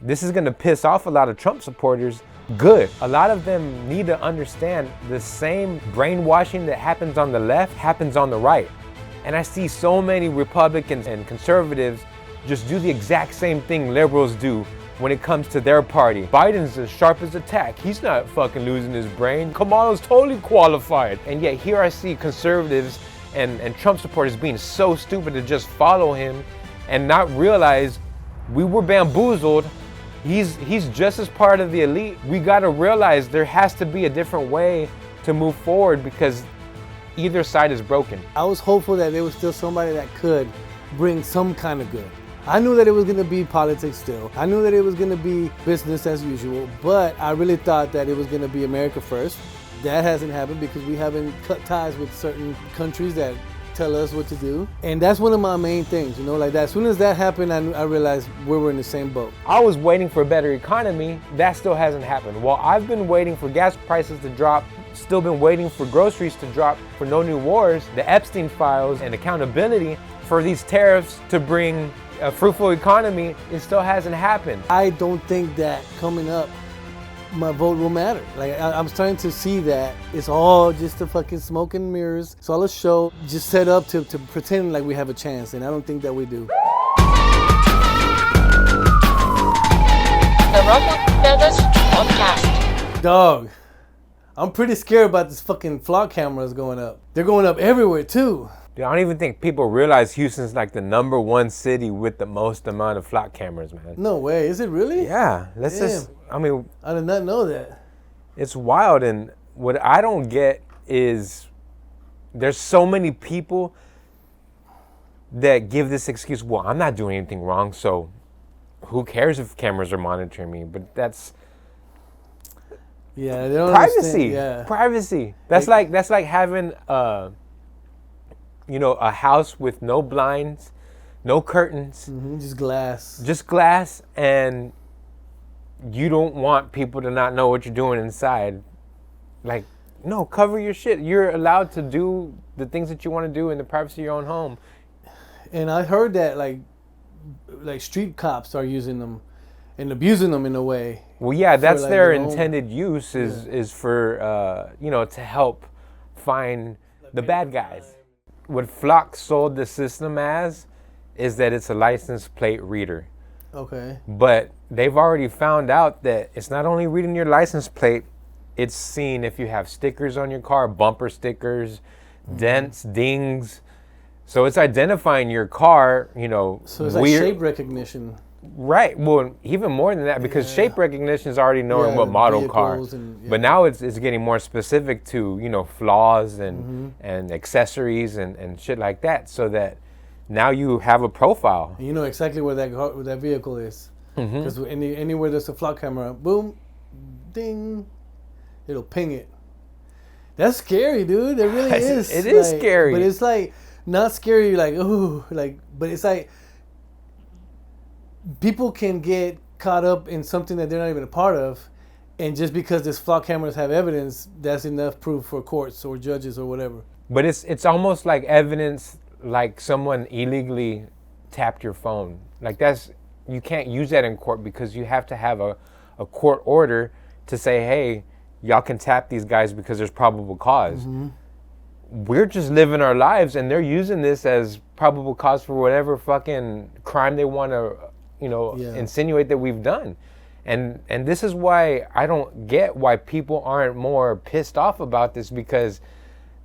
this is going to piss off a lot of Trump supporters. Good. A lot of them need to understand the same brainwashing that happens on the left happens on the right. And I see so many Republicans and conservatives just do the exact same thing liberals do when it comes to their party. Biden's as sharp as a tack. He's not fucking losing his brain. Kamala's totally qualified. And yet here I see conservatives and Trump supporters being so stupid to just follow him and not realize we were bamboozled. He's just as part of the elite. We gotta realize there has to be a different way to move forward because either side is broken. I was hopeful that there was still somebody that could bring some kind of good. I knew that it was going to be politics still. I knew that it was going to be business as usual, but I really thought that it was going to be America first. That hasn't happened because we haven't cut ties with certain countries that tell us what to do. And that's one of my main things, you know, like that. As soon as that happened, I realized we were in the same boat. I was waiting for a better economy. That still hasn't happened. While I've been waiting for gas prices to drop, still been waiting for groceries to drop, for no new wars, the Epstein files and accountability for these tariffs to bring a fruitful economy, it still hasn't happened. I don't think that coming up, my vote will matter. Like I'm starting to see that it's all just a fucking smoke and mirrors. It's all a show, just set up to pretend like we have a chance, and I don't think that we do. The Ruffled Feathers Podcast. Dog, I'm pretty scared about this fucking flock cameras going up. They're going up everywhere too. Dude, I don't even think people realize Houston's like the #1 city with the most amount of flock cameras, man. No way, is it really? Yeah, Damn. I did not know that. It's wild, and what I don't get is there's so many people that give this excuse, well, I'm not doing anything wrong, so who cares if cameras are monitoring me? But that's they don't privacy. Yeah. Privacy. That's like having a house with no blinds, no curtains, just glass, and you don't want people to not know what you're doing inside. Like, no, cover your shit. You're allowed to do the things that you want to do in the privacy of your own home. And I heard that like street cops are using them and abusing them in a way. Well, yeah, that's like their intended use is for to help find the bad guys. What Flock sold the system as is that it's a license plate reader. Okay. But they've already found out that it's not only reading your license plate, it's seeing if you have stickers on your car, bumper stickers, dents, dings. So it's identifying your car, So it's like shape recognition. Right. Well, even more than that, because shape recognition is already knowing what model car. But now it's getting more specific to, flaws and accessories and shit like that, so that now you have a profile. And you know exactly where that vehicle is. Because anywhere there's a flock camera, boom, ding, it'll ping it. That's scary, dude. It really is. It is scary. But it's like not scary, like ooh, but it's like people can get caught up in something that they're not even a part of, and just because this flock cameras have evidence, that's enough proof for courts or judges or whatever. But it's almost like evidence, like someone illegally tapped your phone. Like you can't use that in court because you have to have a court order to say, hey, y'all can tap these guys because there's probable cause. We're just living our lives, and they're using this as probable cause for whatever fucking crime they want to, insinuate that we've done. And this is why I don't get why people aren't more pissed off about this, because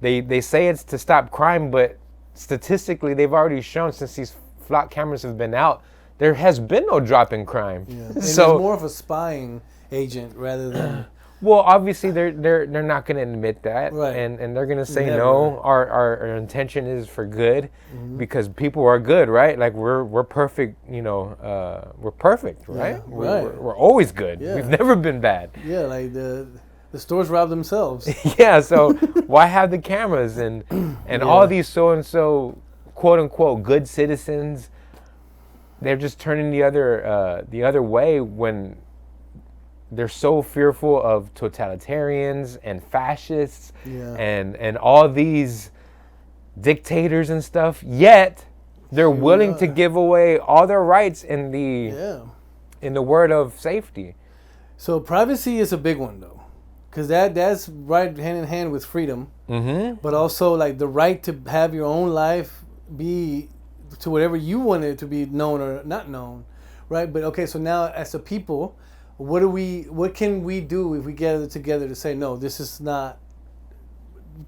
they say it's to stop crime, but statistically they've already shown since these flock cameras have been out, there has been no drop in crime. And so it's more of a spying agent rather than... Well, obviously they're not going to admit that, right. and they're going to say no. Our intention is for good, because people are good, right? Like we're perfect, we're perfect, right? Yeah, we're always good. Yeah. We've never been bad. Yeah, like the stores rob themselves. Yeah, so why have the cameras and all these so and so quote unquote good citizens? They're just turning the other way when they're so fearful of totalitarians and fascists and all these dictators and stuff, yet they're willing to give away all their rights in in the word of safety. So privacy is a big one though, because that's right hand in hand with freedom. Mm-hmm. But also like the right to have your own life be to whatever you want it to be known or not known, right? But okay, so now as a people, what can we do if we gather together to say no, this is not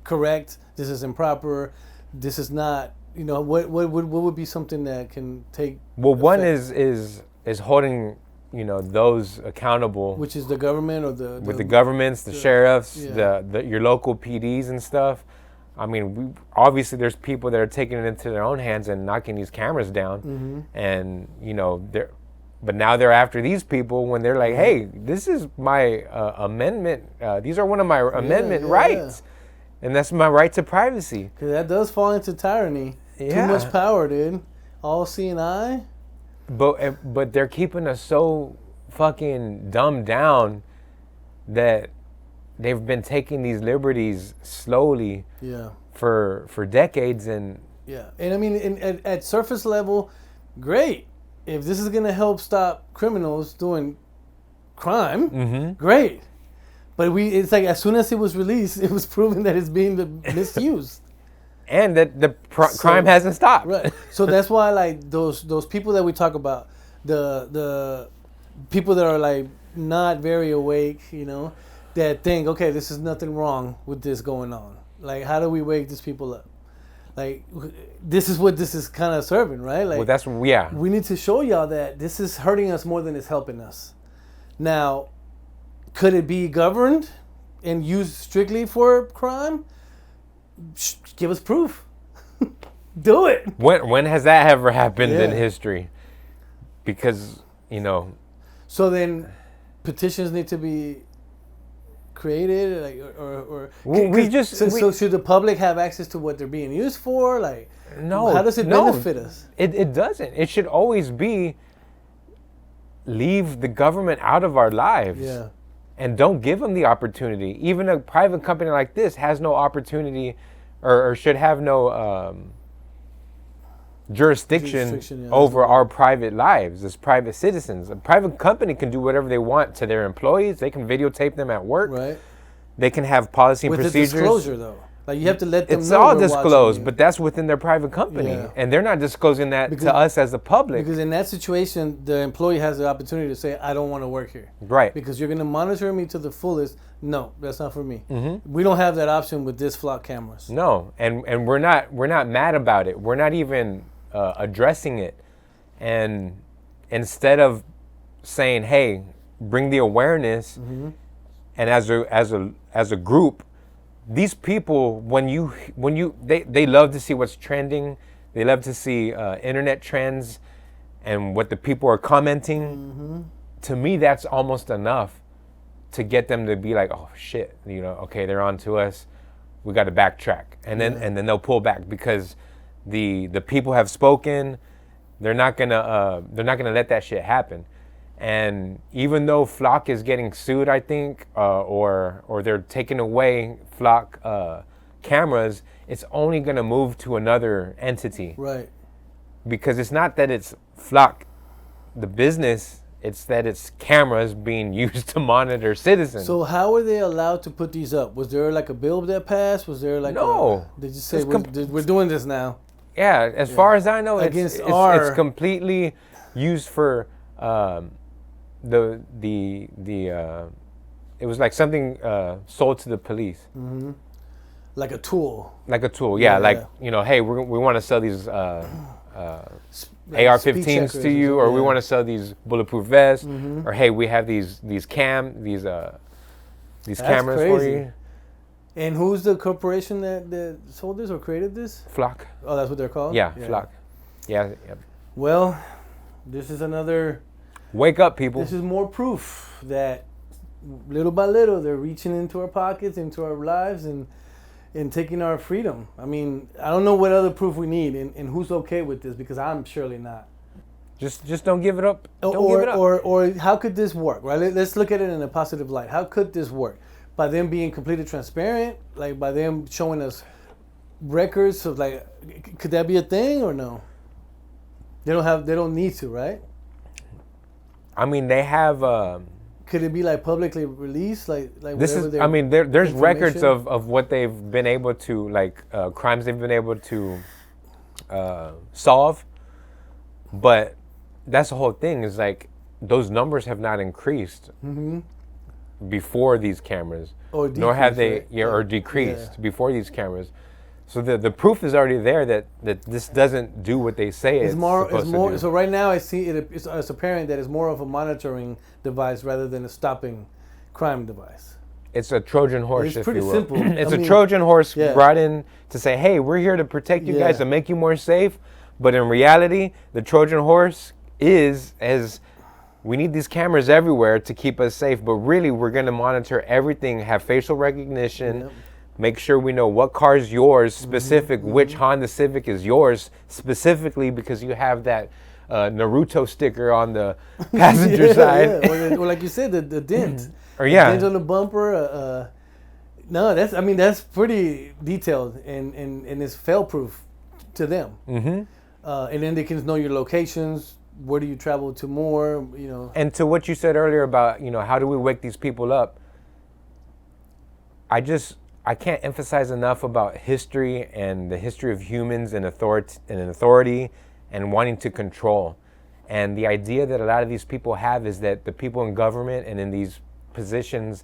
correct, this is improper, this is not, what would be something that can take One effect? is holding those accountable, Which is the government or the governments, the sheriffs, yeah. your local PDs and stuff. I mean, obviously there's people that are taking it into their own hands and knocking these cameras down, Mm-hmm. and but now they're after these people when they're like, hey, this is my amendment. These are one of my amendment rights, and that's my right to privacy. Because that does fall into tyranny. Yeah. Too much power, dude. All seeing eye. But they're keeping us so fucking dumbed down that they've been taking these liberties slowly Yeah. for decades. And Yeah. And I mean, at surface level, great. If this is going to help stop criminals doing crime, Mm-hmm. great. But it's like as soon as it was released, it was proven that it's being misused. and that the crime hasn't stopped. Right. So that's why like those people that we talk about, the people that are like not very awake, that think, okay, this is nothing wrong with this going on. Like, how do we wake these people up? Like, this is what this is kind of serving, right? Like, Well, that's yeah. we need to show y'all that this is hurting us more than it's helping us. Now, could it be governed and used strictly for crime? Give us proof. Do it. When has that ever happened in Yeah. history? Because So then, petitions need to be created, like, or so should the public have access to what they're being used for? Like, no. how does it benefit us? It doesn't. It should always be leave the government out of our lives. Yeah. And don't give them the opportunity. Even a private company like this has no opportunity or should have no jurisdiction yeah, over our private lives as private citizens. A private company can do whatever they want to their employees. They can videotape them at work. Right. They can have policy and With the procedures. disclosure, though. Like, you have to let them It's know all we're disclosed, watching but that's within their private company. Yeah. And they're not disclosing that Because- to us as the public. Because in that situation, the employee has the opportunity to say, I don't want to work here. Right. Because you're going to monitor me to the fullest. No, that's not for me. Mm-hmm. We don't have that option with this flock cameras. No, and we're not mad about it. We're not even addressing it. And instead of saying, "Hey, bring the awareness," Mm-hmm. and as a group, these people, they love to see what's trending. They love to see internet trends and what the people are commenting. Mm-hmm. To me, that's almost enough to get them to be like, "Oh shit, okay, they're on to us. We got to backtrack," and then they'll pull back because the people have spoken. They're not gonna let that shit happen. And even though Flock is getting sued, I think, or they're taking away Flock cameras, it's only gonna move to another entity. Right. Because it's not that it's Flock, the business. It's that it's cameras being used to monitor citizens. So how were they allowed to put these up? Was there like a bill that passed? Was there like No. They just say It's we're doing this now? Yeah, as far as I know, Against it's completely used for the it was like something sold to the police. Mm-hmm. Like a tool. Like a tool, Yeah, like hey, we want to sell these AR-15s to you, or we want to sell these bulletproof vests, or hey, we have these cameras for crazy. you. And who's the corporation that sold this or created this? Flock. Oh, that's what they're called? Yeah, Flock. Yeah. Well, this is another... Wake up, people. This is more proof that little by little they're reaching into our pockets, into our lives, and taking our freedom. I mean, I don't know what other proof we need and who's okay with this, because I'm surely not. Just don't give it up. Don't give it up. Or how could this work, right? Let's look at it in a positive light. How could this work? By them being completely transparent, like by them showing us records of like, could that be a thing or no? They don't need to, right? I mean, they have. Could it be like publicly released, like This whatever is. their I mean, there's records information? of what they've been able to, like, crimes they've been able to solve. But that's the whole thing. Is like those numbers have not increased before these cameras, Or nor have they, decreased, right? or decreased Yeah. before these cameras. So the proof is already there that this doesn't do what they say it's supposed to do. So right now I see it's apparent that it's more of a monitoring device rather than a stopping crime device. It's a Trojan horse, It's if pretty you will. simple. It's I a mean, Trojan horse yeah. brought in to say, hey, we're here to protect you guys Yeah. and make you more safe. But in reality, the Trojan horse is as we need these cameras everywhere to keep us safe. But really, we're going to monitor everything, have facial recognition, Yep. make sure we know what car is yours, specific, which Honda Civic is yours, specifically because you have that Naruto sticker on the passenger side. Yeah. Or like you said, the dent. Or yeah. The dent on the bumper. No, that's pretty detailed and it's fail-proof to them. Mm-hmm. And then they can know your locations. Where do you travel to more? You know. And to what you said earlier about, how do we wake these people up? I can't emphasize enough about history and the history of humans and authority and wanting to control. And the idea that a lot of these people have is that the people in government and in these positions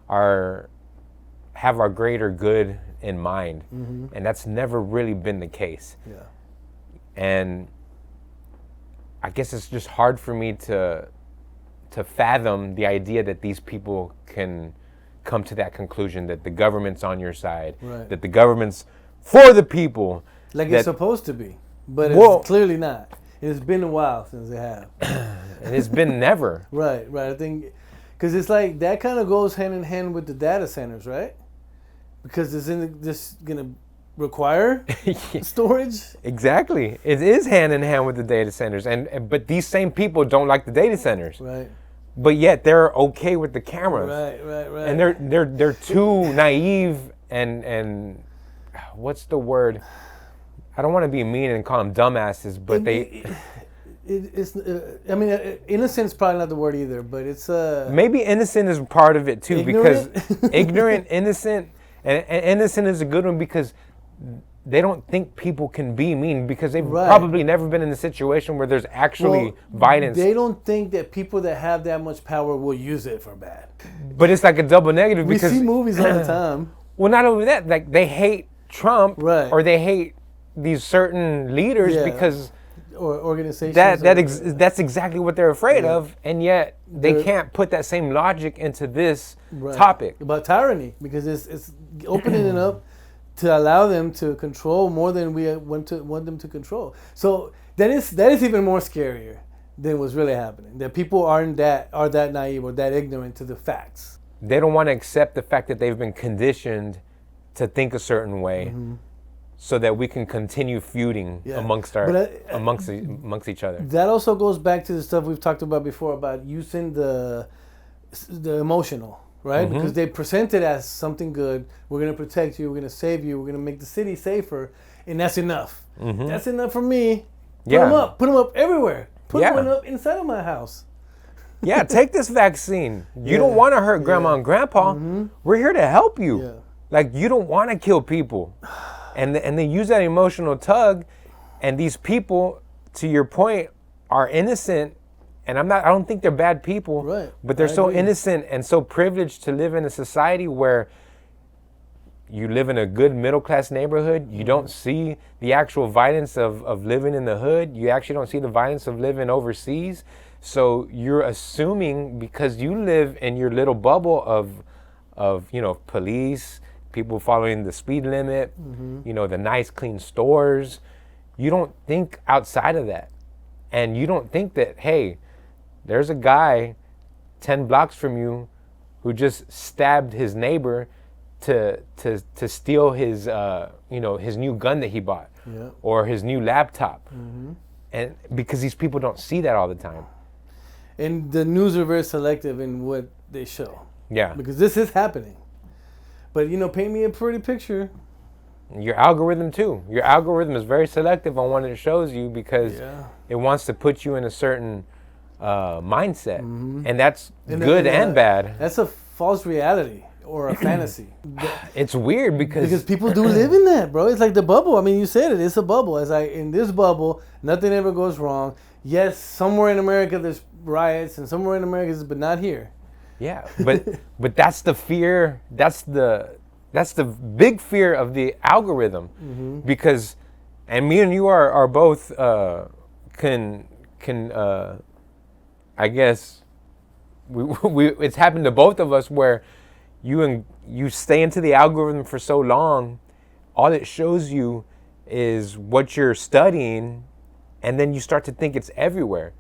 have our greater good in mind. And that's never really been the case. Yeah. And I guess it's just hard for me to fathom the idea that these people can come to that conclusion that the government's on your side, Right. that the government's for the people. Like that- it's supposed to be, but Well- it's clearly not. It's been a while since they have. And it's been never. Right. I think, because it's like that kind of goes hand in hand with the data centers, right? Because isn't this gonna require storage? Exactly. It is hand in hand with the data centers. But these same people don't like the data centers. Right. But yet they're okay with the cameras. Right. And they're too naive and what's the word? I don't want to be mean and call them dumbasses, but It's. I mean, innocent's probably not the word either, but it's. Maybe innocent is part of it too, Ignorant? because ignorant, innocent, and innocent is a good one because they don't think people can be mean because they've Right. probably never been in a situation where there's actually violence. They don't think that people that have that much power will use it for bad. But it's like a double negative We because see movies all the time. well, not only that, like they hate Trump Right. or they hate these certain leaders Yeah. because Or organizations. that's exactly what they're afraid of, and yet they They're- can't put that same logic into this Right. topic. About tyranny, because it's opening it up to allow them to control more than we want them to control. So that is even more scarier than what's really happening. That people are that naive or that ignorant to the facts. They don't want to accept the fact that they've been conditioned to think a certain way, so that we can continue feuding Yeah. amongst amongst each other. That also goes back to the stuff we've talked about before about using the emotional, right? Because they present it as something good. We're going to protect you. We're going to save you. We're going to make the city safer. And that's enough. That's enough for me. Put them up. Put them up everywhere. Put Yeah. one up inside of my house. Yeah, take this vaccine. You don't want to hurt grandma and grandpa. We're here to help you. Yeah. Like, you don't want to kill people. And they use that emotional tug, and these people, to your point, are innocent. And I don't think they're bad people, Right. but they're I so agree. innocent and so privileged to live in a society where you live in a good middle class neighborhood. You don't see the actual violence of living in the hood. You actually don't see the violence of living overseas. So you're assuming because you live in your little bubble of police, people following the speed limit, the nice clean stores. You don't think outside of that. And you don't think that, hey, there's a guy 10 blocks from you who just stabbed his neighbor to steal his his new gun that he bought, Yeah. or his new laptop. And because these people don't see that all the time. And the news are very selective in what they show. Yeah. Because this is happening. But, paint me a pretty picture. Your algorithm too. Your algorithm is very selective on what it shows you because Yeah. it wants to put you in a certain mindset, and that's good and bad. That's a false reality or a fantasy. It's weird because people do live in that, bro. It's like the bubble. I mean, you said it. It's a bubble. It's like in this bubble, nothing ever goes wrong. Yes, somewhere in America there's riots, and somewhere in America, but not here. Yeah, but that's the fear. That's the big fear of the algorithm, because, and me and you are both can I guess we it's happened to both of us where you stay into the algorithm for so long, all it shows you is what you're studying, and then you start to think it's everywhere,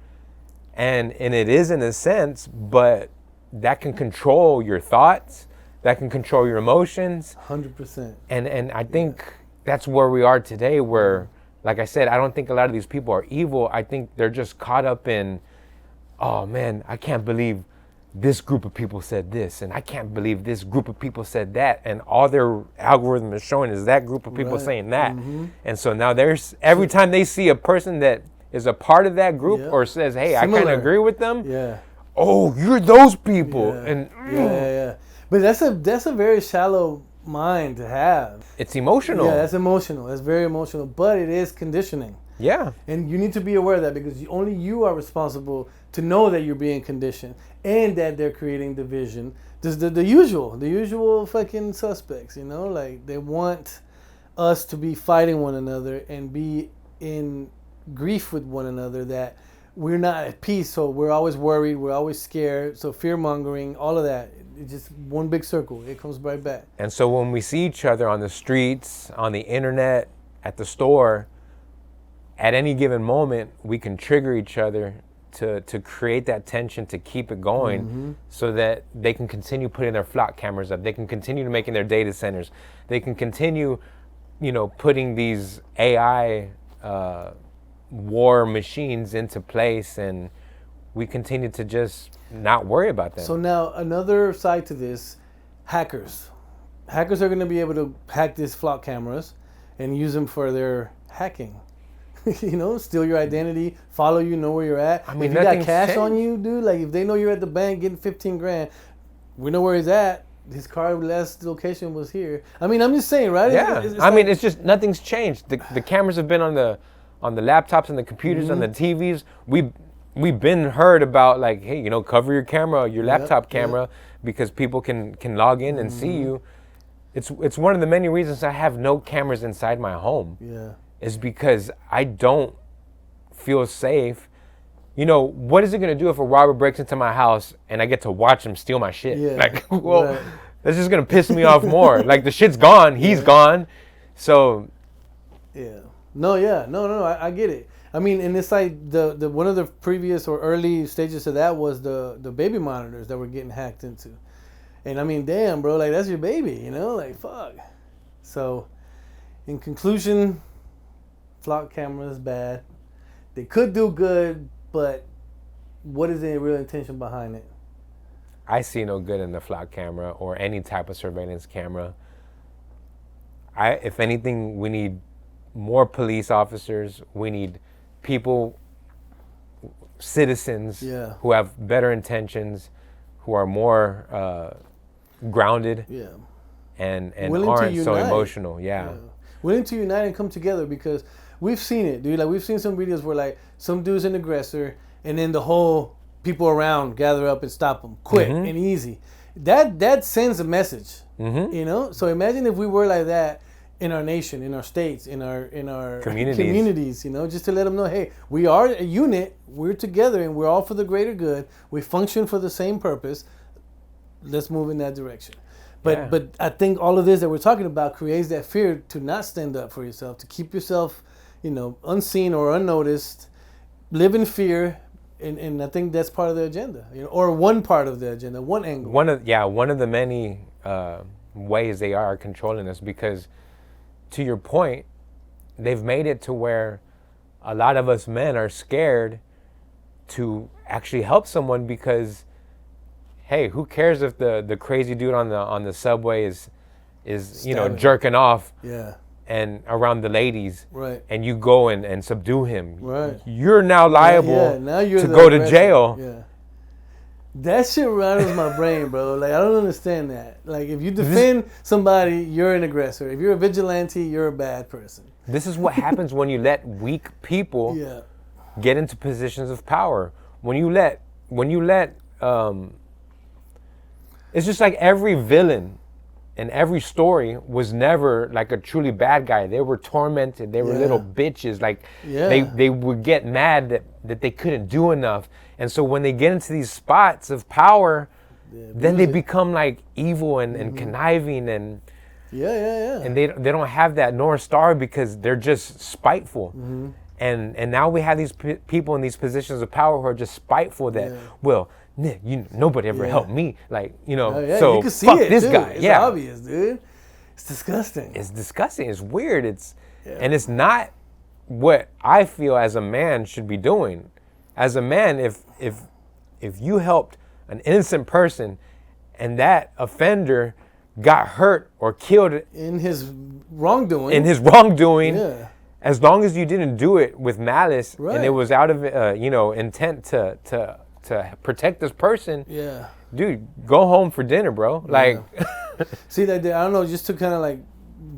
and it is in a sense, but that can control your thoughts, that can control your emotions. 100%. And I think that's where we are today, where, like I said, I don't think a lot of these people are evil. I think they're just caught up in, oh man, I can't believe this group of people said this, and I can't believe this group of people said that, and all their algorithm is showing is that group of people saying that. And so now there's, every time they see a person that is a part of that group or says, hey, I kind of agree with them, oh, you're those people. And but that's a very shallow mind to have. It's emotional. Yeah, that's emotional. That's very emotional, but it is conditioning. Yeah. And you need to be aware of that, because only you are responsible to know that you're being conditioned and that they're creating division. The usual fucking suspects, you know, like they want us to be fighting one another and be in grief with one another, that we're not at peace, so we're always worried, we're always scared, so fear-mongering, all of that, it's just one big circle. It comes right back. And so when we see each other on the streets, on the internet, at the store, at any given moment, we can trigger each other to create that tension, to keep it going, so that they can continue putting their flock cameras up, they can continue to making their data centers, they can continue, you know, putting these AI war machines into place, and we continue to just not worry about them. So now another side to this, hackers are going to be able to hack these flock cameras and use them for their hacking. You know, steal your identity, follow you, know where you're at. I mean, if you got cash on you, dude, like if they know you're at the bank getting 15 grand, we know where he's at. His car last location was here. I mean, I'm just saying, right? Yeah. I mean, it's just, nothing's changed. The cameras have been on the laptops and the computers and the TVs. We've been heard about, like, hey, you know, cover your camera, your laptop camera, because people can log in and see you. It's one of the many reasons I have no cameras inside my home. Yeah. Is because I don't feel safe. You know, what is it going to do if a robber breaks into my house and I get to watch him steal my shit? Yeah. Like, well, that's just going to piss me off more. Like, the shit's gone. He's gone. So. Yeah. No, I get it. I mean, and it's like the one of the previous or early stages of that was the baby monitors that were getting hacked into. And I mean, damn, bro, like that's your baby, you know? Like, fuck. So, in conclusion, flock cameras bad. They could do good, but what is the real intention behind it? I see no good in the flock camera or any type of surveillance camera. If anything, we need more police officers. We need people, citizens who have better intentions, who are more grounded and aren't so emotional. Yeah. Willing to unite and come together, because we've seen it, dude. Like, we've seen some videos where, like, some dude's an aggressor, and then the whole people around gather up and stop him, quick and easy. That sends a message, you know. So imagine if we were like that in our nation, in our states, in our communities, you know, just to let them know, hey, we are a unit, we're together, and we're all for the greater good. We function for the same purpose. Let's move in that direction. But I think all of this that we're talking about creates that fear to not stand up for yourself, to keep yourself, you know, unseen or unnoticed, live in fear, and I think that's part of the agenda, you know, or one part of the agenda, one angle. One of the many ways they are controlling us, because to your point, they've made it to where a lot of us men are scared to actually help someone, because hey, who cares if the crazy dude on the subway is you know, jerking off? Yeah. and around the ladies, right, and you go and subdue him, right, you're now liable now you're to the go to aggressor. jail. Yeah. That shit rattles my brain, bro. Like, I don't understand that. Like, if you defend somebody, you're an aggressor. If you're a vigilante, you're a bad person. This is what happens when you let weak people get into positions of power. When you let, it's just like every villain in every story was never like a truly bad guy. They were tormented. They were little bitches. Like they would get mad that they couldn't do enough. And so when they get into these spots of power, then they become like evil and conniving and and they don't have that North Star because they're just spiteful. And now we have these people in these positions of power who are just spiteful that well, nobody ever helped me, like, so you can see fuck it, this too. guy. It's obvious, dude. It's disgusting. It's weird. And it's not what I feel as a man should be doing. As a man, if you helped an innocent person and that offender got hurt or killed in his wrongdoing, as long as you didn't do it with malice and it was out of intent to protect this person, dude, go home for dinner, bro. Like, see that? I don't know. Just to kind of like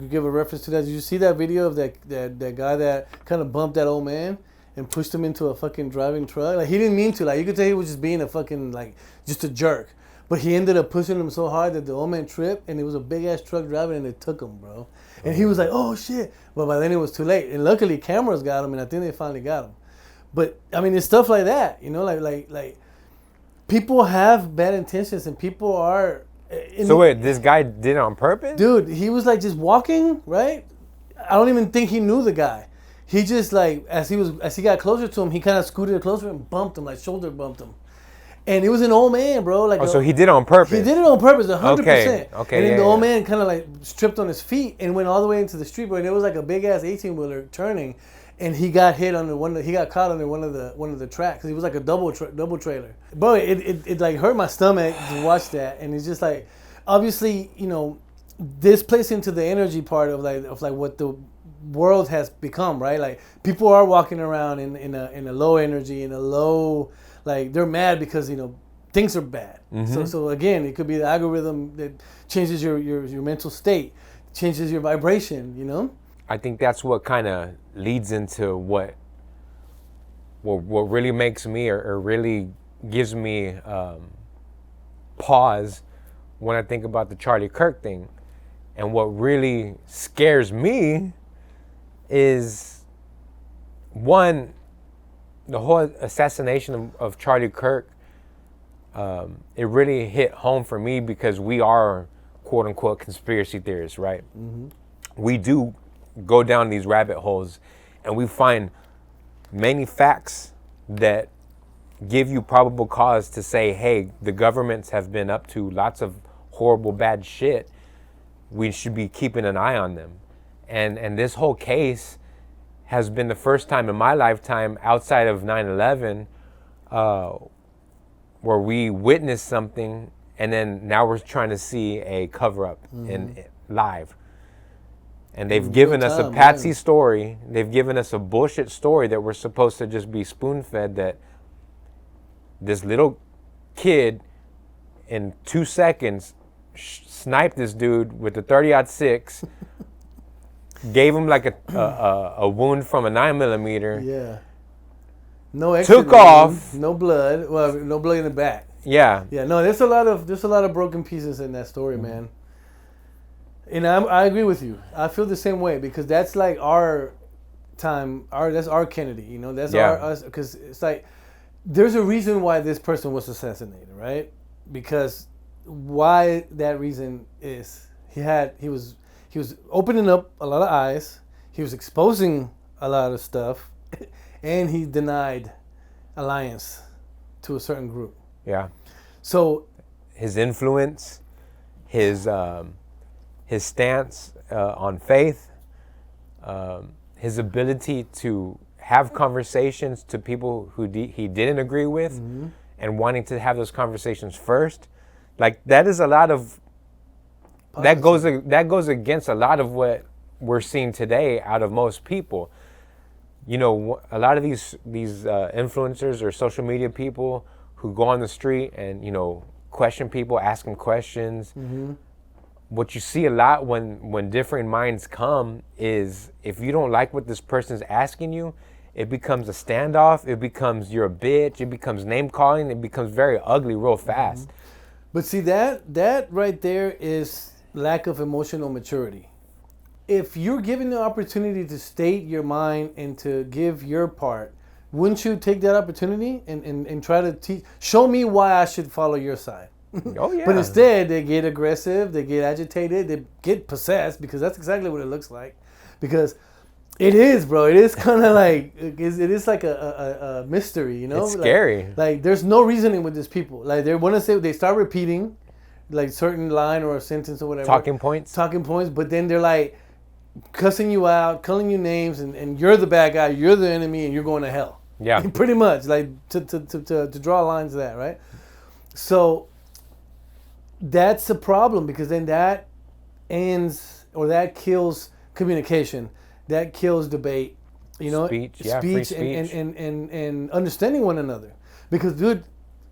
give a reference to that. Did you see that video of that guy that kind of bumped that old man and pushed him into a fucking driving truck? Like, he didn't mean to. Like, you could tell he was just being a fucking like just a jerk. But he ended up pushing him so hard that the old man tripped, and it was a big ass truck driving, and it took him, bro. And he was like, "Oh shit!" But by then it was too late. And luckily, cameras got him, and I think they finally got him. But I mean, it's stuff like that, like people have bad intentions, and people are. So wait, this guy did it on purpose? Dude, he was like just walking, right? I don't even think he knew the guy. He just like as he got closer to him, he kind of scooted closer and bumped him, like shoulder bumped him. And it was an old man, bro. Like, so he did it on purpose. He did it on purpose, 100%. Okay. And then the old man kind of like tripped on his feet and went all the way into the street, bro. And it was like a big ass 18-wheeler turning, and he got hit under he got caught under one of the tracks. It was like a double trailer. Bro, it like hurt my stomach to watch that. And it's just like, obviously, this plays into the energy part of like what the world has become, right? Like, people are walking around in a low energy, in a low. Like, they're mad because, things are bad. So again, it could be the algorithm that changes your mental state, changes your vibration, I think that's what kind of leads into what really makes me or really gives me pause when I think about the Charlie Kirk thing. And what really scares me is, one, the whole assassination of Charlie Kirk, it really hit home for me because we are quote unquote conspiracy theorists, right? We do go down these rabbit holes and we find many facts that give you probable cause to say, hey, the governments have been up to lots of horrible, bad shit. We should be keeping an eye on them. And this whole case has been the first time in my lifetime outside of 9/11 where we witnessed something and then now we're trying to see a cover-up in live. And they've given us a patsy story. They've given us a bullshit story that we're supposed to just be spoon-fed, that this little kid in 2 seconds sniped this dude with a 30-06, gave him like a wound from a 9mm. Yeah. No exit took off. No blood. Well, no blood in the back. Yeah. Yeah. No, there's a lot of broken pieces in that story, man. And I agree with you. I feel the same way because that's like our time. That's our Kennedy. That's us. Because it's like there's a reason why this person was assassinated, right? Because why that reason is he was opening up a lot of eyes. He was exposing a lot of stuff. And he denied alliance to a certain group. Yeah. So his influence, his stance on faith, his ability to have conversations to people who he didn't agree with, and wanting to have those conversations first, like that is a lot of that goes against a lot of what we're seeing today out of most people. You know, a lot of these influencers or social media people who go on the street and, you know, question people, ask them questions. Mm-hmm. What you see a lot when different minds come is if you don't like what this person's asking you, it becomes a standoff. It becomes you're a bitch. It becomes name calling. It becomes very ugly real fast. Mm-hmm. But see, that right there is lack of emotional maturity. If you're given the opportunity to state your mind and to give your part, wouldn't you take that opportunity and try to show me why I should follow your side? Oh, yeah. But instead, they get aggressive, they get agitated, they get possessed, because that's exactly what it looks like. Because it is, bro. It is kind of like, it is like a mystery, you know? It's scary. Like, there's no reasoning with these people. Like, they start repeating, like, certain line or a sentence or whatever. Talking points, but then they're like cussing you out, calling you names, and you're the bad guy, you're the enemy, and you're going to hell. Yeah. Pretty much, like, to draw lines to that, right? So that's a problem, because then that ends, or that kills communication, that kills debate, you know, free speech. And understanding one another. Because, dude,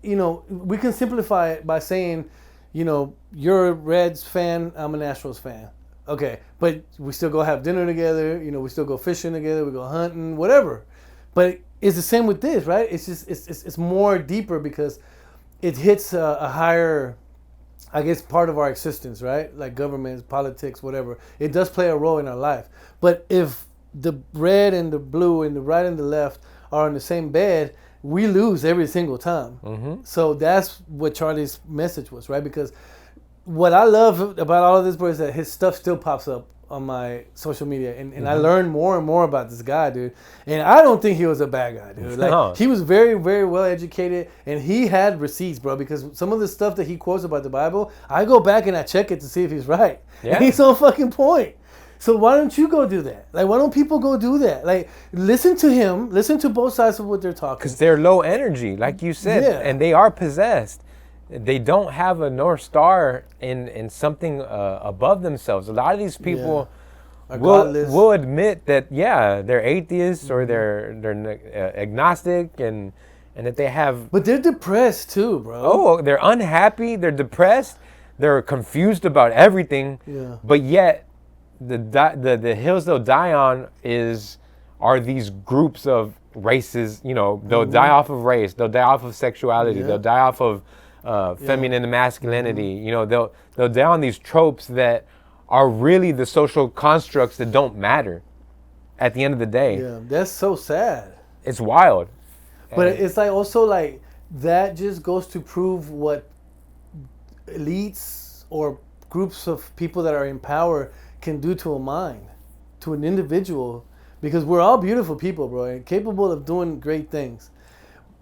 you know, we can simplify it by saying, you know, you're a Reds fan, I'm a Nationals fan. Okay, but we still go have dinner together, you know, we still go fishing together, we go hunting, whatever. But it's the same with this, right? It's just, it's more deeper, because it hits a higher, I guess, part of our existence, right? Like governments, politics, whatever. It does play a role in our life. But if the red and the blue and the right and the left are on the same bed, we lose every single time. Mm-hmm. So that's what Charlie's message was, right? Because what I love about all of this, bro, is that his stuff still pops up on my social media, and I learned more and more about this guy, dude. And I don't think he was a bad guy, dude. Like, he was very, very well educated, and he had receipts, bro, because some of the stuff that he quotes about the Bible, I go back and I check it to see if he's right. Yeah. And he's on fucking point. So why don't you go do that? Like, why don't people go do that? Like, listen to him, listen to both sides of what they're talking. Because they're low energy, like you said, and they are possessed. They don't have a North Star in something above themselves. A lot of these people will admit that, they're atheists or they're agnostic and that they have... But they're depressed too, bro. Oh, they're unhappy, they're depressed, they're confused about everything. Yeah. But yet, the hills they'll die on are these groups of races. You know, they'll die off of race, they'll die off of sexuality, they'll die off of feminine and masculinity. You know, they'll die on these tropes that are really the social constructs that don't matter at the end of the day. Yeah, that's so sad. It's wild. But it's like also like that just goes to prove what elites or groups of people that are in power can do to a mind, to an individual, because we're all beautiful people, bro, and capable of doing great things.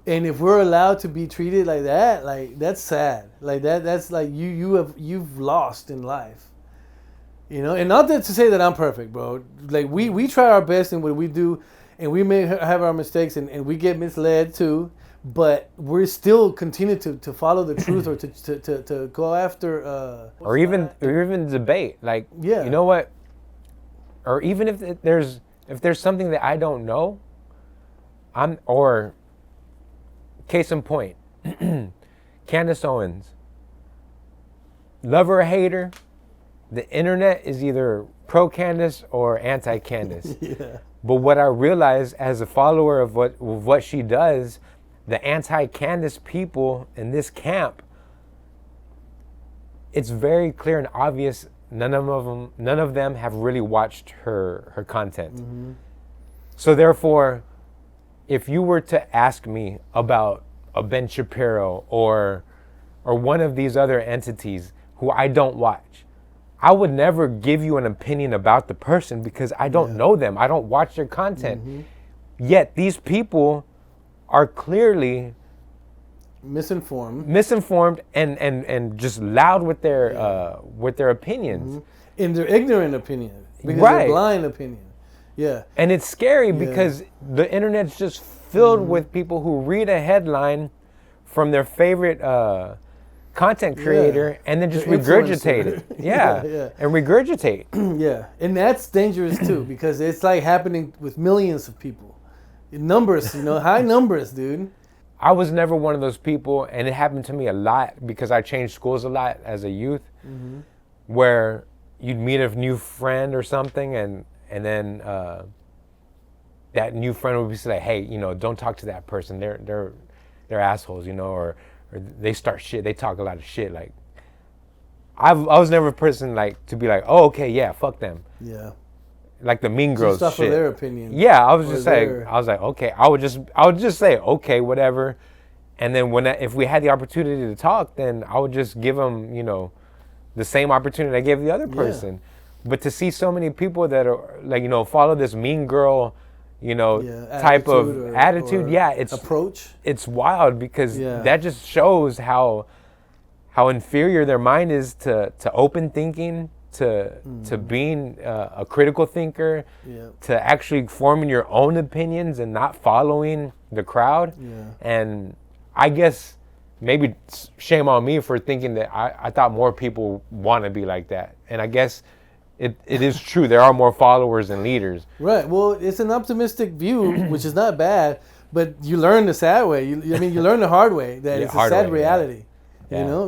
And if we're allowed to be treated like that, like, that's sad. Like that's like you've lost in life. You know, and not that to say that I'm perfect, bro. Like we try our best in what we do, and we may have our mistakes, and we get misled too. But we're still continue to follow the truth, or to go after or even debate. Like, you know what? Or even if there's something that I don't know, case in point, Candace Owens, lover or hater, the internet is either pro Candace or anti Candace. Yeah. But what I realize as a follower of what she does, the anti-Candace people in this camp, it's very clear and obvious none of them have really watched her content. Mm-hmm. So therefore, if you were to ask me about a Ben Shapiro or one of these other entities who I don't watch, I would never give you an opinion about the person because I don't know them. I don't watch their content. Mm-hmm. Yet these people are clearly misinformed and just loud with their opinions. Mm-hmm. In their ignorant opinion. Because they're blind opinion. Yeah. And it's scary because the internet's just filled with people who read a headline from their favorite content creator and then just The regurgitate influencer. it. Yeah. And regurgitate. Yeah, and that's dangerous too because it's like happening with millions of people. Numbers, high numbers, dude. I was never one of those people, and it happened to me a lot because I changed schools a lot as a youth, where you'd meet a new friend or something, and then that new friend would be like, hey, don't talk to that person. They're assholes, or they start shit. They talk a lot of shit. Like, I was never a person like to be like, oh, okay, yeah, fuck them. Yeah. Like the Mean Girls stuff shit. for their opinion. Yeah, I was like, okay. I would just say, okay, whatever. And then if we had the opportunity to talk, then I would just give them, the same opportunity I gave the other person. Yeah. But to see so many people that are like, follow this mean girl, type of attitude, it's approach. It's wild because that just shows how inferior their mind is to open thinking. To being a critical thinker, to actually forming your own opinions and not following the crowd. Yeah. And I guess maybe shame on me for thinking that I thought more people want to be like that. And I guess it is true. There are more followers than leaders. Right. Well, it's an optimistic view, which is not bad, but you learn the sad way. You learn the hard way that it's a sad reality,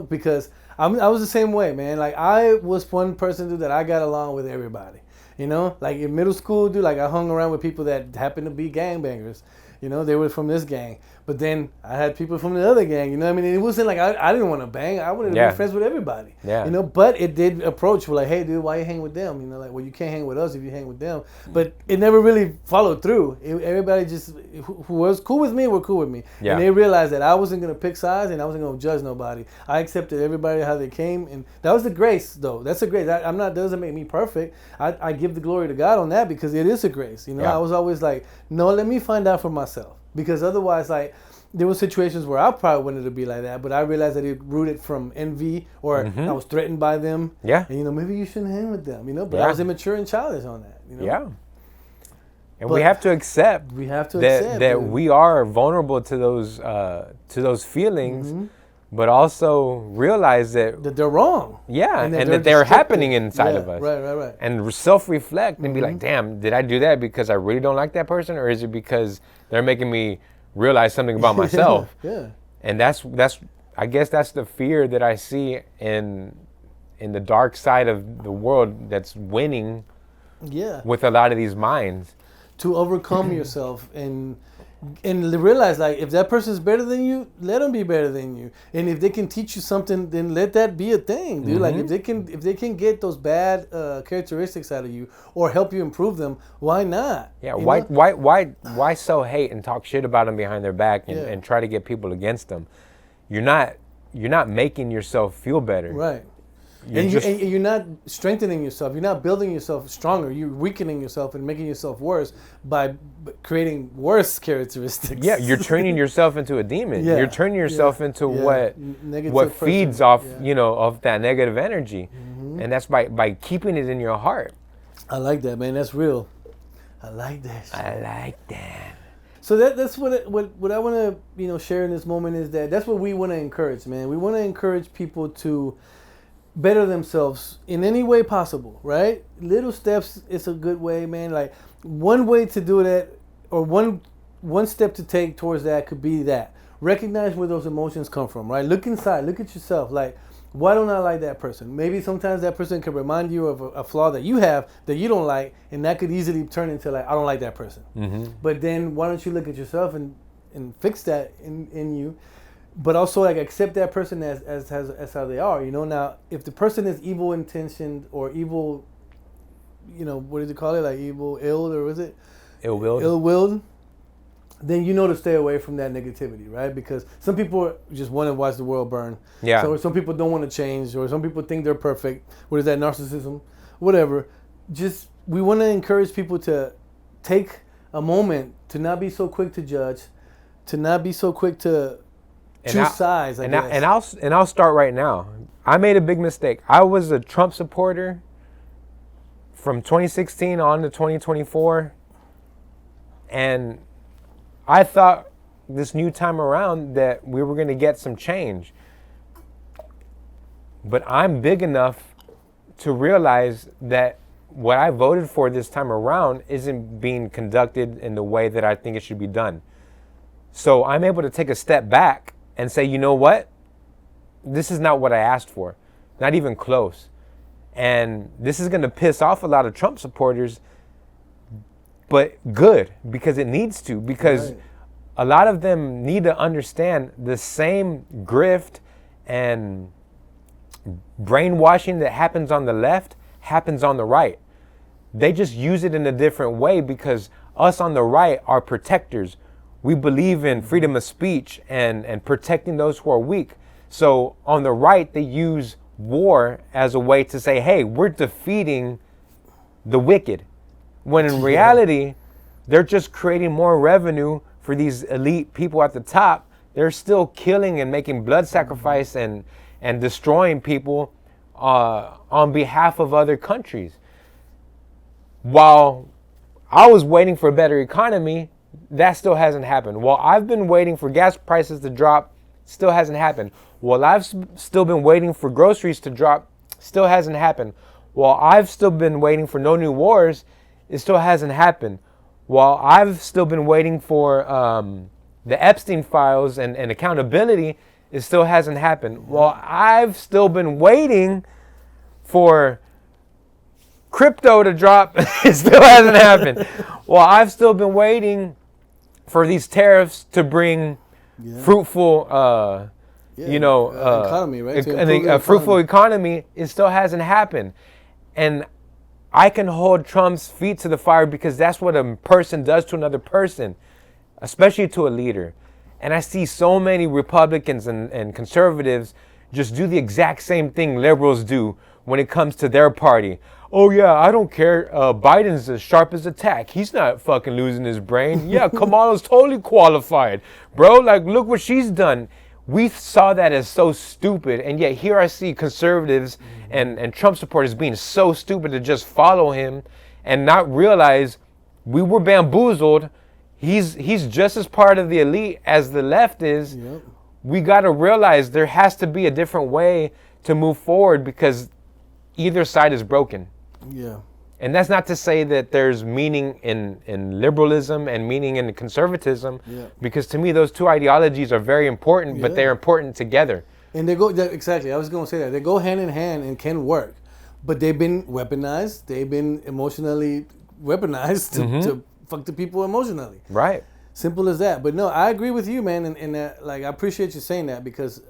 because I was the same way, man. Like, I was one person, dude, that I got along with everybody. Like in middle school, dude, like I hung around with people that happened to be gangbangers. They were from this gang. But then I had people from the other gang, it wasn't like I didn't want to bang. I wanted to be friends with everybody. Yeah. But it did approach with like, hey, dude, why you hang with them? Well, you can't hang with us if you hang with them. But it never really followed through. Everybody just, who was cool with me were cool with me. Yeah. And they realized that I wasn't going to pick sides and I wasn't going to judge nobody. I accepted everybody how they came. And that was the grace, though. That's a grace. Doesn't make me perfect. I give the glory to God on that because it is a grace. I was always like, no, let me find out for myself. Because otherwise, like, there were situations where I probably wanted to be like that, but I realized that it rooted from envy or I was threatened by them. Yeah. And, maybe you shouldn't hang with them, but I was immature and childish on that, Yeah. And we have to accept that we are vulnerable to those feelings, but also realize that they're wrong. Yeah, and that they're happening inside of us. Right. And self-reflect and be like, damn, did I do that because I really don't like that person, or is it because they're making me realize something about myself? Yeah. And that's I guess that's the fear that I see in the dark side of the world that's winning. Yeah. With a lot of these minds. To overcome yourself and realize, like, if that person is better than you, let them be better than you. And if they can teach you something, then let that be a thing, dude. Like, if they can get those bad characteristics out of you or help you improve them, why not? Yeah. Why sow hate and talk shit about them behind their back and try to get people against them? You're not making yourself feel better. Right. You're not strengthening yourself. You're not building yourself stronger. You're weakening yourself and making yourself worse by creating worse characteristics. Yeah, you're turning yourself into a demon. Yeah. You're turning yourself into what feeds off, of that negative energy. Mm-hmm. And that's by keeping it in your heart. I like that, man. That's real. I like that shit. I like that. So that's what I want to share in this moment is that's what we want to encourage, man. We want to encourage people to better themselves in any way possible, right? Little steps is a good way, man. Like, one way to do that, or one step to take towards that could be that. Recognize where those emotions come from, right? Look inside, look at yourself. Like, why don't I like that person? Maybe sometimes that person can remind you of a flaw that you have that you don't like, and that could easily turn into like, I don't like that person. Mm-hmm. But then why don't you look at yourself and fix that in you? But also, like, accept that person as how they are, Now, if the person is evil intentioned or evil, what do you call it? Like ill-willed, or was it? Ill-willed. Ill-willed. Then to stay away from that negativity, right? Because some people just want to watch the world burn. Yeah. So some people don't want to change, or some people think they're perfect. What is that, narcissism? Whatever. We want to encourage people to take a moment to not be so quick to judge, to not be so quick to choose sides, I guess. And I'll start right now. I made a big mistake. I was a Trump supporter from 2016 on to 2024, and I thought this new time around that we were going to get some change. But I'm big enough to realize that what I voted for this time around isn't being conducted in the way that I think it should be done. So I'm able to take a step back and say, you know what? This is not what I asked for. Not even close. And this is going to piss off a lot of Trump supporters, but good, because it needs to, because a lot of them need to understand the same grift and brainwashing that happens on the left happens on the right. They just use it in a different way because us on the right are protectors. We believe in freedom of speech and protecting those who are weak. So on the right, they use war as a way to say, hey, we're defeating the wicked. When in reality, they're just creating more revenue for these elite people at the top. They're still killing and making blood sacrifice and destroying people on behalf of other countries. While I was waiting for a better economy, that still hasn't happened. While I've been waiting for gas prices to drop, still hasn't happened. While I've still been waiting for groceries to drop, still hasn't happened. While I've still been waiting for no new wars, it still hasn't happened. While I've still been waiting for the Epstein files and accountability, it still hasn't happened. While I've still been waiting for crypto to drop, it still hasn't happened. While I've still been waiting for these tariffs to bring fruitful, economy, right? A fruitful economy, it still hasn't happened. And I can hold Trump's feet to the fire because that's what a person does to another person, especially to a leader. And I see so many Republicans and conservatives just do the exact same thing liberals do when it comes to their party. Oh yeah, I don't care. Biden's as sharp as a tack. He's not fucking losing his brain. Yeah, Kamala's totally qualified. Bro, like, look what she's done. We saw that as so stupid, and yet here I see conservatives and Trump supporters being so stupid to just follow him and not realize we were bamboozled. He's just as part of the elite as the left is. Yep. We got to realize there has to be a different way to move forward because either side is broken. Yeah. And that's not to say that there's meaning in liberalism and meaning in conservatism, because to me those two ideologies are very important, but they're important together. And they go, exactly, I was going to say that. They go hand in hand and can work, but they've been weaponized. They've been emotionally weaponized to fuck the people emotionally. Right. Simple as that. But no, I agree with you, man, and like, I appreciate you saying that because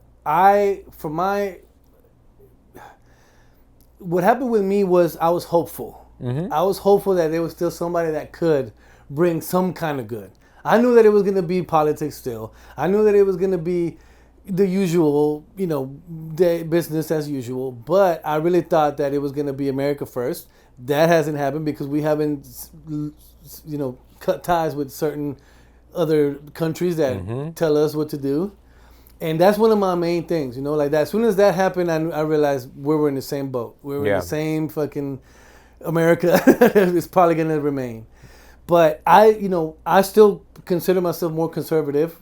what happened with me was I was hopeful. I was hopeful that there was still somebody that could bring some kind of good. I knew that it was going to be politics still. I knew that it was going to be the usual, business as usual. But I really thought that it was going to be America first. That hasn't happened because we haven't, cut ties with certain other countries that tell us what to do. And that's one of my main things, like that. As soon as that happened, I realized we were in the same boat. We were in the same fucking America is probably going to remain. But I still consider myself more conservative,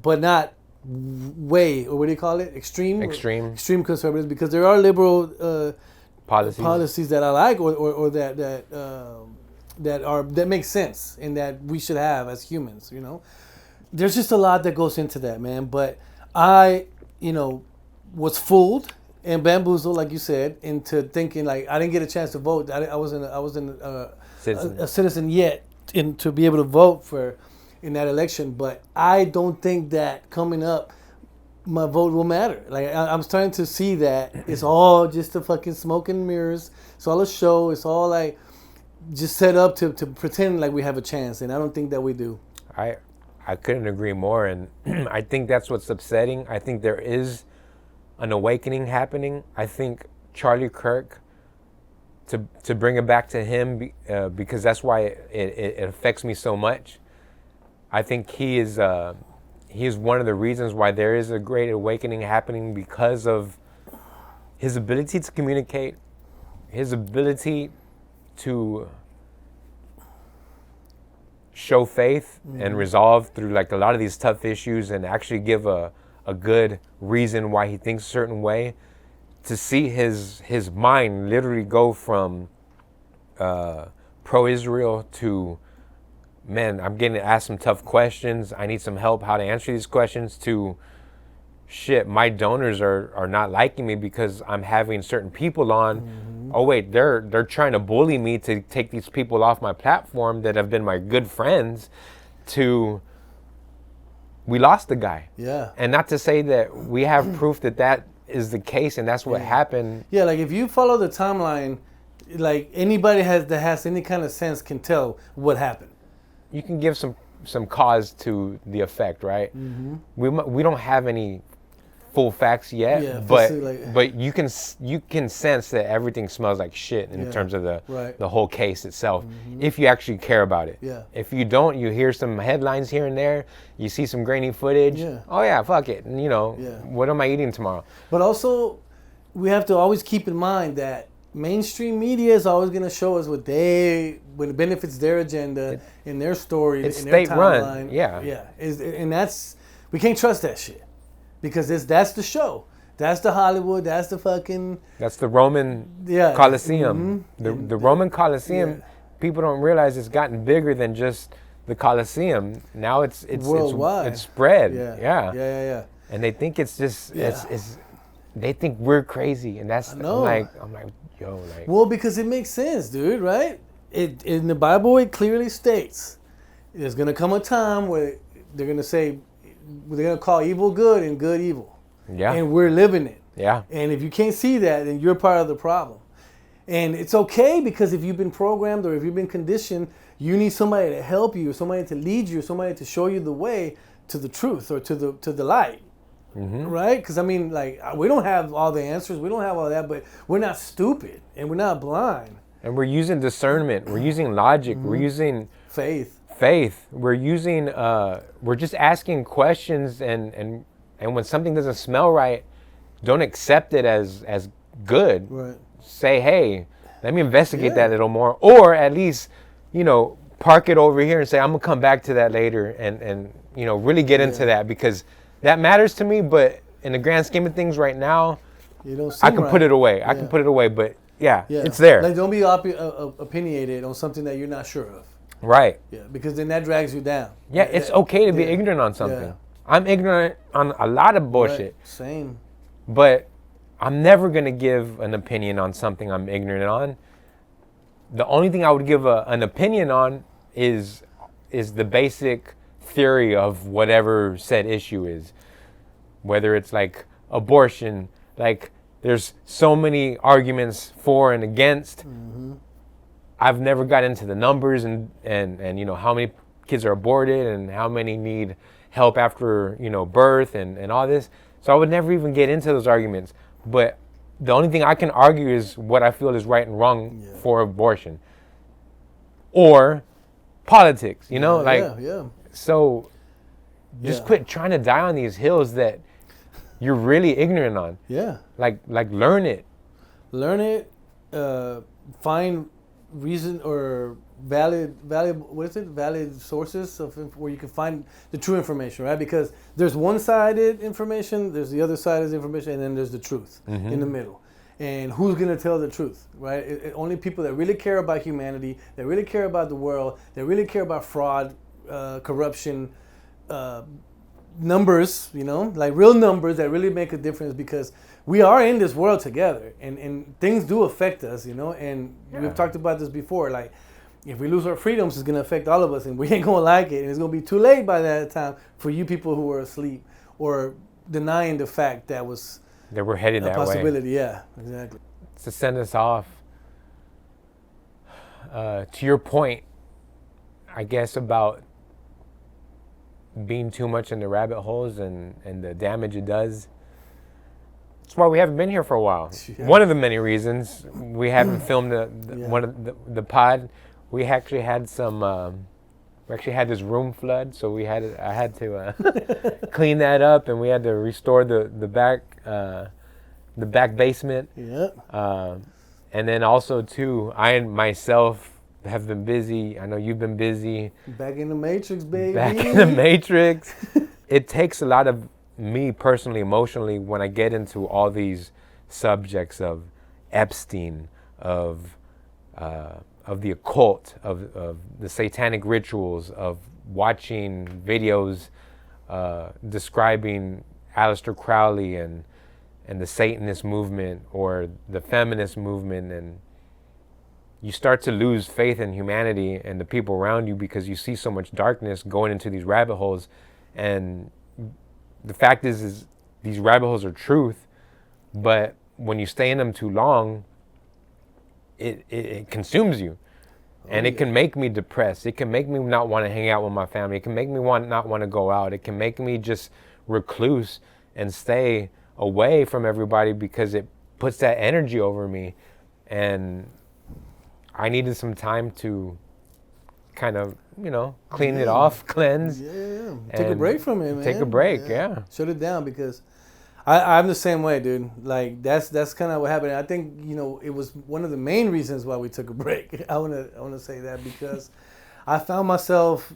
but not way, or what do you call it? Extreme conservatives, because there are liberal policies that I like or that make sense and that we should have as humans, There's just a lot that goes into that, man. But I, was fooled and bamboozled, like you said, into thinking like I didn't get a chance to vote. I wasn't a citizen yet, to be able to vote in that election. But I don't think that coming up, my vote will matter. Like I'm starting to see that it's all just a fucking smoke and mirrors. It's all a show. It's all like just set up to pretend like we have a chance, and I don't think that we do. I couldn't agree more, and I think that's what's upsetting. I think there is an awakening happening. I think Charlie Kirk, to bring it back to him, because that's why it affects me so much. I think he is one of the reasons why there is a great awakening happening, because of his ability to communicate, his ability to show faith and resolve through like a lot of these tough issues, and actually give a good reason why he thinks a certain way. to see his mind literally go from pro-Israel to, man, I'm getting asked some tough questions. I need some help how to answer these questions, to, shit, my donors are not liking me because I'm having certain people on. Mm-hmm. Oh wait, they're trying to bully me to take these people off my platform that have been my good friends. To, we lost the guy. Yeah. And not to say that we have proof that is the case and that's what happened. Yeah, like if you follow the timeline, like anybody that has any kind of sense can tell what happened. You can give some cause to the effect, right? Mm-hmm. We don't have any full facts yet, but you can sense that everything smells like shit in terms of the whole case itself, if you actually care about it. Yeah. If you don't, you hear some headlines here and there, you see some grainy footage. Yeah. Oh yeah, fuck it. And what am I eating tomorrow? But also, we have to always keep in mind that mainstream media is always going to show us when it benefits their agenda, in their story, it's in their state-run. timeline. Yeah. And we can't trust that shit. Because that's the show. That's the Hollywood. That's the fucking... That's the Roman Colosseum. Mm-hmm. The Roman Colosseum, people don't realize it's gotten bigger than just the Colosseum. Now it's worldwide. It's spread. Yeah. And they think it's just... they think we're crazy. And that's... I'm like, yo, like... Well, because it makes sense, dude, right? In the Bible, it clearly states there's going to come a time where they're going to say... They're going to call evil good and good evil. Yeah. And we're living it. Yeah. And if you can't see that, then you're part of the problem. And it's okay, because if you've been programmed or if you've been conditioned, you need somebody to help you, somebody to lead you, somebody to show you the way to the truth or to the light. Mm-hmm. Right? Because, I mean, like, we don't have all the answers. We don't have all that, but we're not stupid and we're not blind. And we're using discernment. We're using logic. Mm-hmm. We're using... Faith. We're using, we're just asking questions, and when something doesn't smell right, don't accept it as good. Right. Say, hey, let me investigate that a little more, or at least, park it over here and say, I'm gonna come back to that later, and really get into that, because that matters to me. But in the grand scheme of things right now, I can put it away. I can put it away, but it's there. Like, don't be opinionated on something that you're not sure of. Right. Yeah, because then that drags you down. Yeah, it's okay to be ignorant on something. Yeah. I'm ignorant on a lot of bullshit. Right. Same. But I'm never going to give an opinion on something I'm ignorant on. The only thing I would give an opinion on is the basic theory of whatever said issue is. Whether it's like abortion, like there's so many arguments for and against. Mm-hmm. I've never got into the numbers and how many kids are aborted and how many need help after birth and all this. So I would never even get into those arguments. But the only thing I can argue is what I feel is right and wrong for abortion or politics. So just quit trying to die on these hills that you're really ignorant on. Yeah. Like learn it. Learn it. Find reason or valid sources of where you can find the true information, right? Because there's one-sided information, there's the other side of information, and then there's the truth in the middle. And who's going to tell the truth, right? Only people that really care about humanity, that really care about the world, that really care about fraud, corruption, numbers, like real numbers that really make a difference, because we are in this world together, and things do affect us, and we've talked about this before. Like, if we lose our freedoms, it's going to affect all of us, and we ain't going to like it, and it's going to be too late by that time for you people who are asleep or denying the fact that we're headed that possibility. way. Yeah, exactly. To send us off, to your point, I guess, about being too much in the rabbit holes and the damage it does. That's why we haven't been here for a while. Yeah. One of the many reasons we haven't filmed one of the pod. We actually had this room flood, so I had to clean that up, and we had to restore the back basement. Yeah. And then also too, I myself have been busy. I know you've been busy. Back in the Matrix, baby. Back in the Matrix. It takes a lot of me personally, emotionally, when I get into all these subjects of Epstein, of the occult, of the satanic rituals, of watching videos describing Aleister Crowley and the Satanist movement or the feminist movement, and you start to lose faith in humanity and the people around you because you see so much darkness going into these rabbit holes. And the fact is these rabbit holes are truth, but when you stay in them too long, it consumes you. And it can make me depressed. It can make me not want to hang out with my family. It can make me not want to go out. It can make me just recluse and stay away from everybody because it puts that energy over me. And I needed some time to kind of, clean it off, cleanse. Yeah. Take a break from it, man. Take a break, yeah. Shut it down, because I'm the same way, dude. Like, that's kind of what happened. I think, it was one of the main reasons why we took a break. I wanna say that, because I found myself,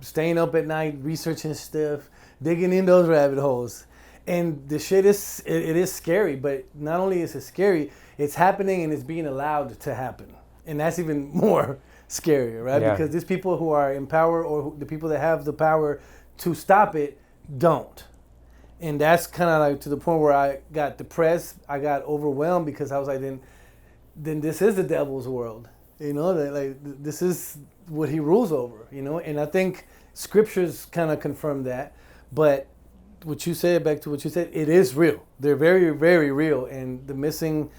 staying up at night, researching stuff, digging in those rabbit holes. And the shit is scary, but not only is it scary, it's happening and it's being allowed to happen. And that's even more scarier, right? Yeah. Because these people who are in power, or the people that have the power to stop it, don't. And that's kind of like to the point where I got depressed. I got overwhelmed, because I was like, then this is the devil's world. This is what he rules over, And I think scriptures kind of confirm that. But what you said, back to what you said, it is real. They're very, very real. And the missing,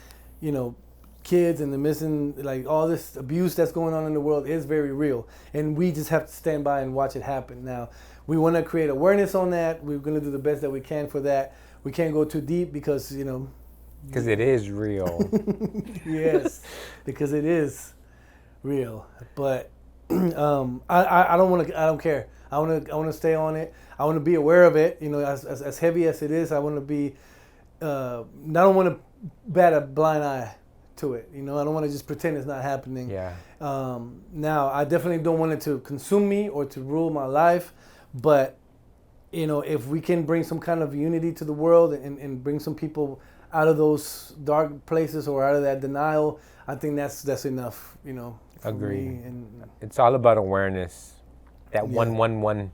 kids and the missing, like, all this abuse that's going on in the world is very real. And we just have to stand by and watch it happen. Now, we want to create awareness on that. We're going to do the best that we can for that. We can't go too deep because, Because it is real. Yes, because it is real. But I don't care. I want to stay on it. I want to be aware of it. As heavy as it is, I want to be. I don't want to bat a blind eye to it. I don't want to just pretend it's not happening. Yeah. Now, I definitely don't want it to consume me or to rule my life. But, if we can bring some kind of unity to the world and bring some people out of those dark places or out of that denial, I think that's enough, for Agree. me. And it's all about awareness. That 111,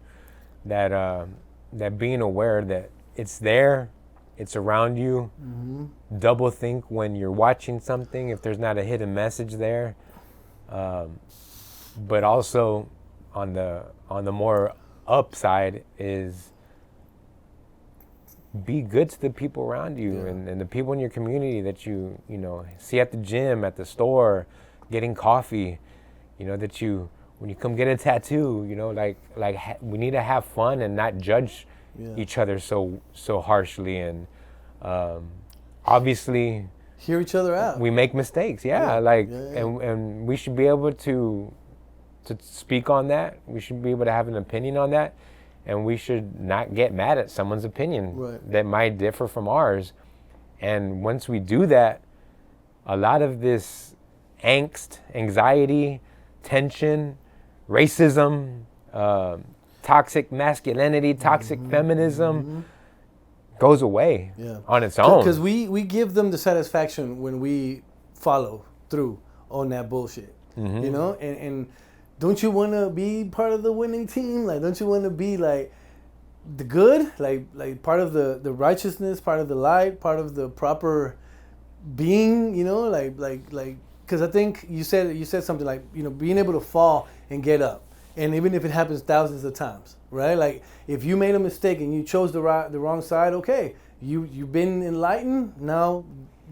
that being aware that it's there, it's around you. Mm-hmm. Double think when you're watching something if there's not a hidden message there. But also on the more upside is be good to the people around you, and the people in your community that you see at the gym, at the store, getting coffee, that you, when you come get a tattoo, we need to have fun and not judge each other so harshly. And obviously hear each other out. We make mistakes, and we should be able to speak on that. We should be able to have an opinion on that, and we should not get mad at someone's opinion that might differ from ours. And once we do that, a lot of this angst, anxiety, tension, racism, toxic masculinity, toxic feminism goes away on its own. Because we give them the satisfaction when we follow through on that bullshit, and don't you want to be part of the winning team? Like, don't you want to be like the good, like part of the righteousness, part of the light, part of the proper being, because I think you said something like, being able to fall and get up, and even if it happens thousands of times, right? Like, if you made a mistake and you chose the wrong side, okay, you've been enlightened. Now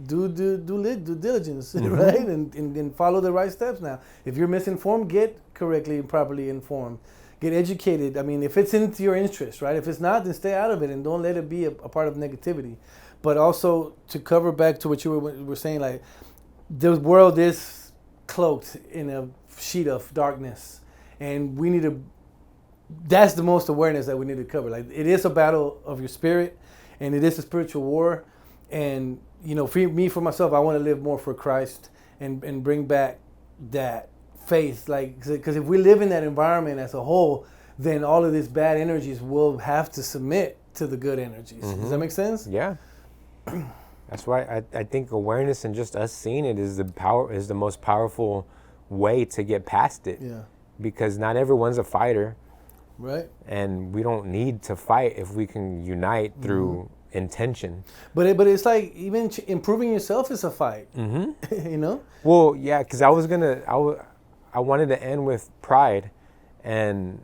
do diligence, right? And follow the right steps. Now, if you're misinformed, get correctly and properly informed. Get educated. I mean, if it's into your interest, right? If it's not, then stay out of it and don't let it be a part of negativity. But also, to cover back to what you were saying, like, the world is cloaked in a sheet of darkness, and we need to. That's the most awareness that we need to cover. Like, it is a battle of your spirit, and it is a spiritual war. And for myself, I want to live more for Christ and bring back that faith. Like, because if we live in that environment as a whole, then all of these bad energies will have to submit to the good energies. Does that make sense? Yeah. That's why I think awareness and just us seeing it is the most powerful way to get past it. Yeah. Because not everyone's a fighter. Right. And we don't need to fight if we can unite through intention. But it's like even improving yourself is a fight. You know? Well, yeah, because I wanted to end with pride, and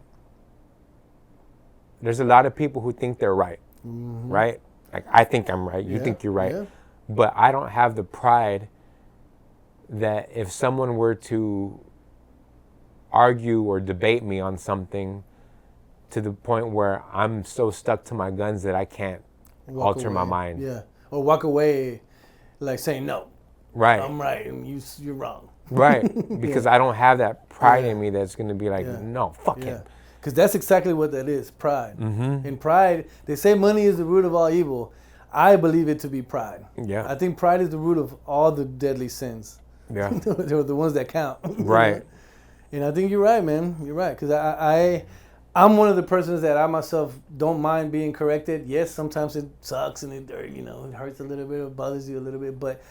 there's a lot of people who think they're right, right? Like, I think I'm right, you think you're right, but I don't have the pride that if someone were to argue or debate me on something to the point where I'm so stuck to my guns that I can't alter my mind. Yeah. Or walk away like saying, no, right, I'm right and you're wrong. Right. Because I don't have that pride in me that's going to be like, no, fuck him. Because that's exactly what that is, pride. In pride, they say money is the root of all evil. I believe it to be pride. Yeah. I think pride is the root of all the deadly sins. Yeah. They're the ones that count. Right. And I think you're right, man. You're right. Because I'm one of the persons that I myself don't mind being corrected. Yes, sometimes it sucks and it hurts a little bit, it bothers you a little bit. But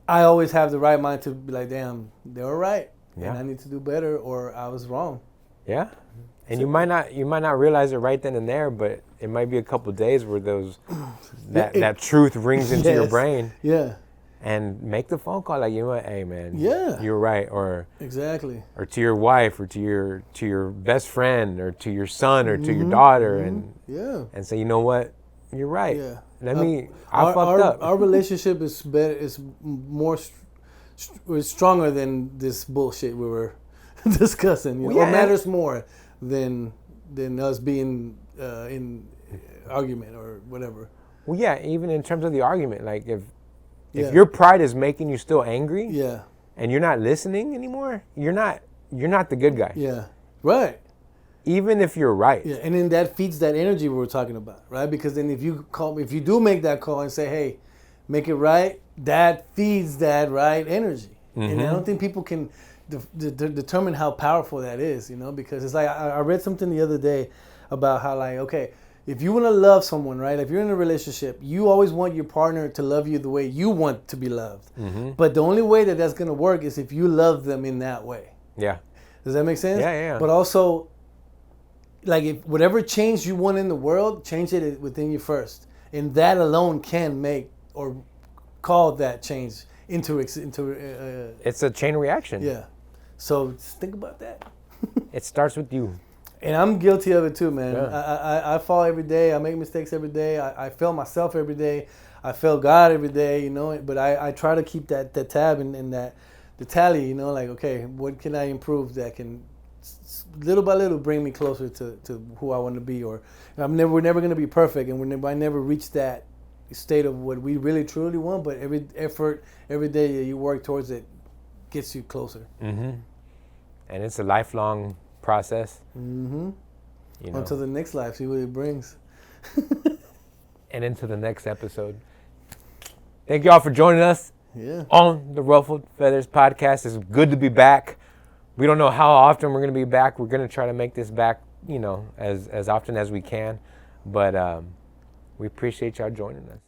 I always have the right mind to be like, damn, they were right. Yeah. And I need to do better, or I was wrong. Yeah. And you might not realize it right then and there, but it might be a couple of days where that truth rings into your brain. Yeah. And make the phone call, like, you know what, hey man, yeah, you're right, or exactly, or to your wife, or to your best friend, or to your son, or to your daughter, and say, you know what, you're right. Yeah. I fucked up. Our relationship is better, is stronger than this bullshit we were discussing. You know? What matters more than us being in argument or whatever. Well, yeah, even in terms of the argument, like if your pride is making you still angry, and you're not listening anymore, you're not the good guy. Yeah, right. Even if you're right. Yeah, and then that feeds that energy we were talking about, right? Because then if you do make that call and say, hey, make it right, that feeds that right energy. And I don't think people can determine how powerful that is, because it's like I read something the other day about how, like, okay, if you want to love someone, right? If you're in a relationship, you always want your partner to love you the way you want to be loved. But the only way that that's going to work is if you love them in that way. Yeah. Does that make sense? Yeah. But also, like, if whatever change you want in the world, change it within you first. And that alone can make or call that change into it's a chain reaction. Yeah. So just think about that. It starts with you. And I'm guilty of it too, man. Yeah. I fall every day. I make mistakes every day. I fail myself every day. I fail God every day, But I try to keep that tab and the tally, like, okay, what can I improve that can little by little bring me closer to who I want to be? Or we're never going to be perfect, and I never reach that state of what we really truly want. But every effort, every day that you work towards it, gets you closer. And it's a lifelong process. Until the next life, see what it brings. And into the next episode. Thank y'all for joining us on the Ruffled Feathers Podcast. It's good to be back. We don't know how often we're going to be back. We're going to try to make this back, as often as we can. But we appreciate y'all joining us.